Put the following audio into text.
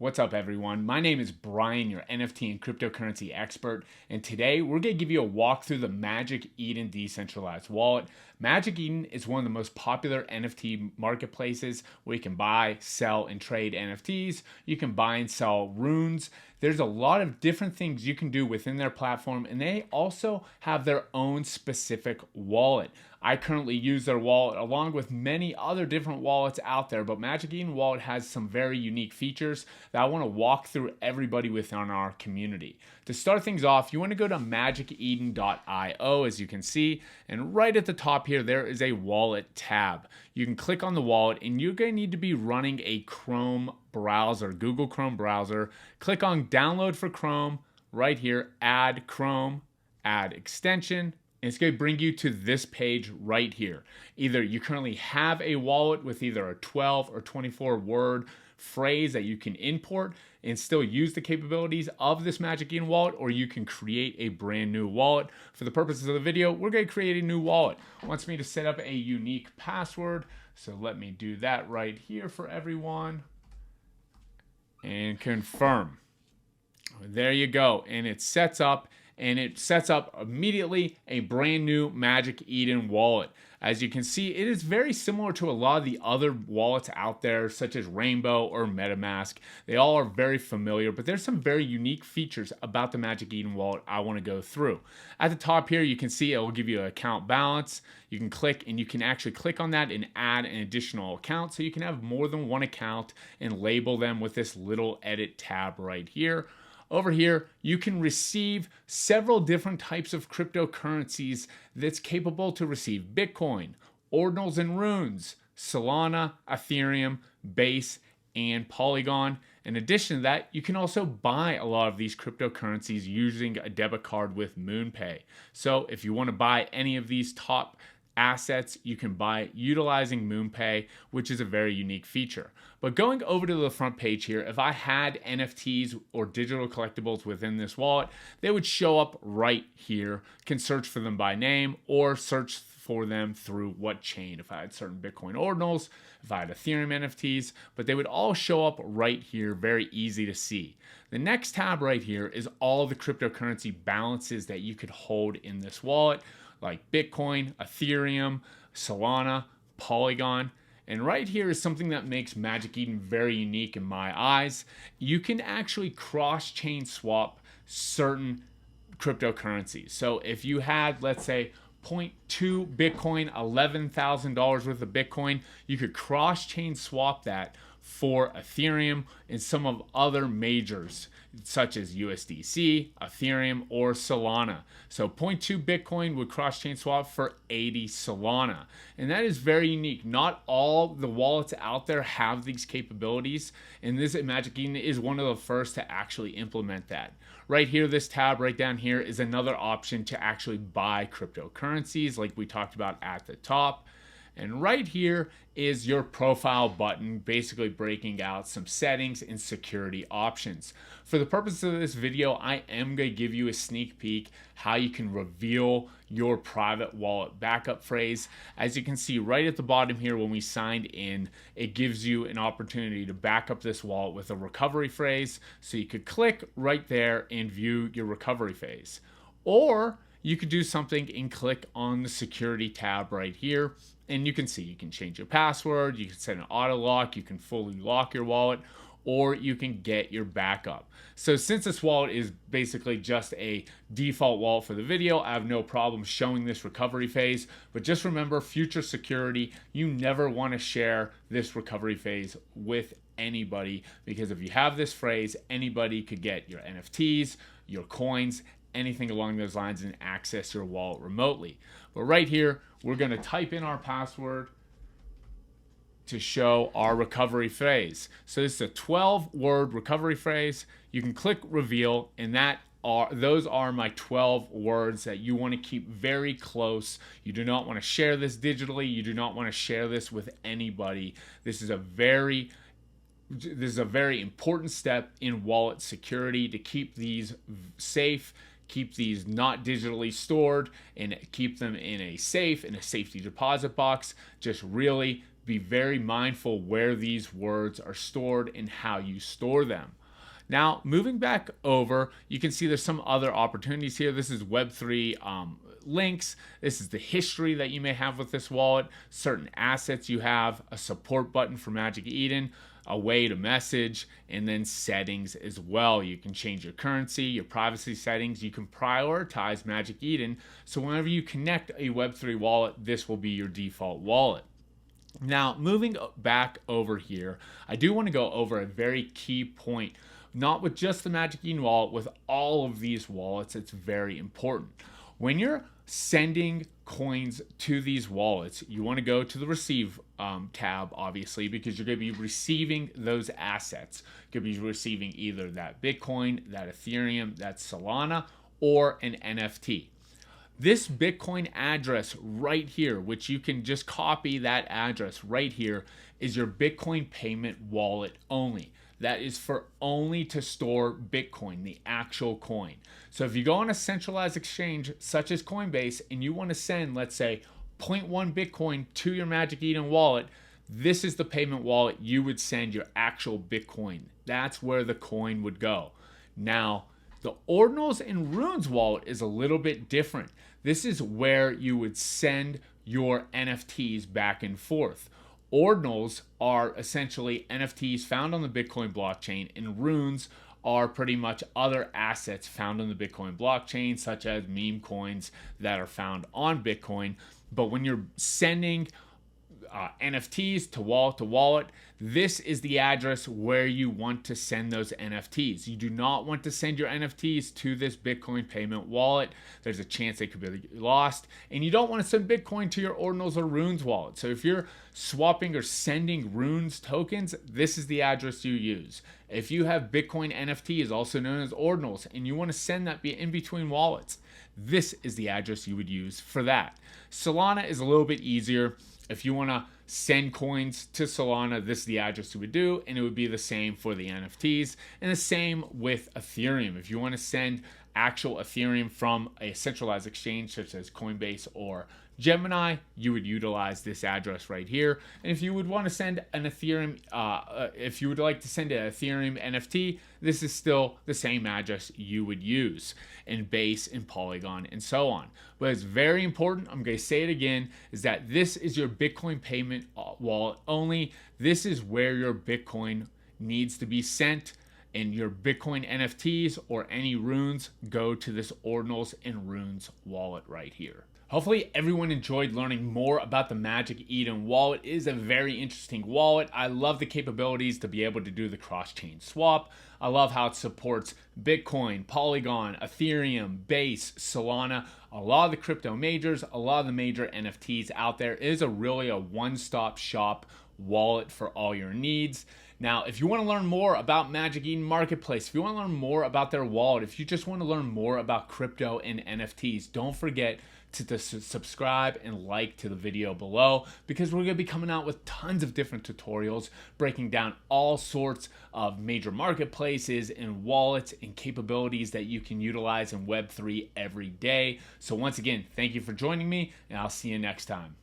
What's up, everyone? My name is Brian, your NFT and cryptocurrency expert, and today we're going to give you a walk through the Magic Eden decentralized wallet. Magic Eden is one of the most popular NFT marketplaces where you can buy, sell, and trade NFTs. You can buy and sell runes. There's a lot of different things you can do within their platform, and they also have their own specific wallet. I currently use their wallet along with many other different wallets out there, but Magic Eden Wallet has some very unique features that I want to walk through everybody within our community. To start things off, you want to go to magiceden.io, as you can see, and right at the top here, there is a wallet tab. You can click on the wallet, and you're going to need to be running a Chrome browser, Google Chrome browser. Click on download for Chrome, right here, add Chrome, add extension. And it's going to bring you to this page right here. Either you currently have a wallet with either a 12 or 24 word phrase that you can import and still use the capabilities of this Magic Eden wallet, or you can create a brand new wallet. For the purposes of the video, we're going to create a new wallet. It wants me to set up a unique password, so let me do that right here for everyone and confirm. There you go, and it sets up immediately a brand new Magic Eden wallet. As you can see, it is very similar to a lot of the other wallets out there, such as Rainbow or MetaMask. They all are very familiar, but there's some very unique features about the Magic Eden wallet I want to go through. At the top here, you can see it will give you an account balance. You can click, and you can actually click on that and add an additional account, so you can have more than one account and label them with this little edit tab right here. Over here, you can receive several different types of cryptocurrencies that's capable to receive Bitcoin, ordinals and runes, Solana, Ethereum, Base, and Polygon. In addition to that, you can also buy a lot of these cryptocurrencies using a debit card with MoonPay. So if you want to buy any of these top assets, you can buy utilizing MoonPay, which is a very unique feature. But going over to the front page here, if I had NFTs or digital collectibles within this wallet, they would show up right here. You can search for them by name or search for them through what chain. If I had certain Bitcoin ordinals, if I had Ethereum NFTs, but they would all show up right here, very easy to see. The next tab right here is all the cryptocurrency balances that you could hold in this wallet, like Bitcoin, Ethereum, Solana, Polygon. And right here is something that makes Magic Eden very unique in my eyes. You can actually cross-chain swap certain cryptocurrencies. So if you had, let's say, 0.2 Bitcoin, $11,000 worth of Bitcoin, you could cross-chain swap that for Ethereum and some of other majors such as USDC, Ethereum, or Solana. So 0.2 Bitcoin would cross-chain swap for 80 Solana. And that is very unique. Not all the wallets out there have these capabilities, and this Magic Eden is one of the first to actually implement that. Right here, this tab right down here is another option to actually buy cryptocurrencies like we talked about at the top. And right here is your profile button, basically breaking out some settings and security options. For the purpose of this video, I am going to give you a sneak peek how you can reveal your private wallet backup phrase. As you can see right at the bottom here, when we signed in, it gives you an opportunity to back up this wallet with a recovery phrase. So you could click right there and view your recovery phrase. Or you could do something and click on the security tab right here. And you can see you can change your password, you can set an auto lock, you can fully lock your wallet, or you can get your backup. So since this wallet is basically just a default wallet for the video, I have no problem showing this recovery phase. But just remember, future security, you never want to share this recovery phase with anybody, because if you have this phrase, anybody could get your NFTs, your coins, anything along those lines, and access your wallet remotely. But right here, we're going to type in our password to show our recovery phrase. So this is a 12-word recovery phrase. You can click reveal, and those are my 12 words that you want to keep very close. You do not want to share this digitally. You do not want to share this with anybody. This is a very important step in wallet security to keep these safe, keep these not digitally stored and keep them in a safe, in a safety deposit box. Just really be very mindful where these words are stored and how you store them. Now, moving back over, you can see there's some other opportunities here. This is Web3 links. This is the history that you may have with this wallet, certain assets you have, a support button for Magic Eden, a way to message, and then settings as well. You can change your currency, your privacy settings. You can prioritize Magic Eden. So whenever you connect a Web3 wallet, this will be your default wallet. Now, moving back over here, I do want to go over a very key point. Not with just the Magic Eden wallet, with all of these wallets, it's very important. When you're sending coins to these wallets, you want to go to the receive tab, obviously, because you're going to be receiving those assets. You're going to be receiving either that Bitcoin, that Ethereum, that Solana, or an NFT. This Bitcoin address right here, which you can just copy that address right here, is your Bitcoin payment wallet only. That is for only to store Bitcoin, the actual coin. So if you go on a centralized exchange such as Coinbase and you want to send, let's say, 0.1 Bitcoin to your Magic Eden wallet, this is the payment wallet you would send your actual Bitcoin. That's where the coin would go. Now, the Ordinals and Runes wallet is a little bit different. This is where you would send your NFTs back and forth. Ordinals are essentially NFTs found on the Bitcoin blockchain, and runes are pretty much other assets found on the Bitcoin blockchain, such as meme coins that are found on Bitcoin. But when you're sending NFTs to wallet, this is the address where you want to send those NFTs. You do not want to send your NFTs to this Bitcoin payment wallet. There's a chance they could be lost. And you don't want to send Bitcoin to your Ordinals or Runes wallet. So if you're swapping or sending Runes tokens, this is the address you use. If you have Bitcoin NFTs, also known as Ordinals, and you want to send that in between wallets, this is the address you would use for that. Solana is a little bit easier. If you want to send coins to Solana, this is the address you would do, and it would be the same for the NFTs, and the same with Ethereum. If you want to send actual Ethereum from a centralized exchange such as Coinbase or Gemini, you would utilize this address right here. And if you would want to send an Ethereum, if you would like to send an Ethereum NFT, this is still the same address you would use in Base and Polygon and so on. But it's very important, I'm going to say it again, is that this is your Bitcoin payment wallet only. This is where your Bitcoin needs to be sent, and your Bitcoin NFTs or any runes go to this Ordinals and Runes wallet right here. Hopefully everyone enjoyed learning more about the Magic Eden wallet. It is a very interesting wallet. I love the capabilities to be able to do the cross-chain swap. I love how it supports Bitcoin, Polygon, Ethereum, Base, Solana, a lot of the crypto majors, a lot of the major NFTs out there. It is really a one-stop shop wallet for all your needs. Now, if you want to learn more about Magic Eden Marketplace, if you want to learn more about their wallet, if you just want to learn more about crypto and NFTs, don't forget to subscribe and like to the video below, because we're going to be coming out with tons of different tutorials breaking down all sorts of major marketplaces and wallets and capabilities that you can utilize in Web3 every day. So once again, thank you for joining me, and I'll see you next time.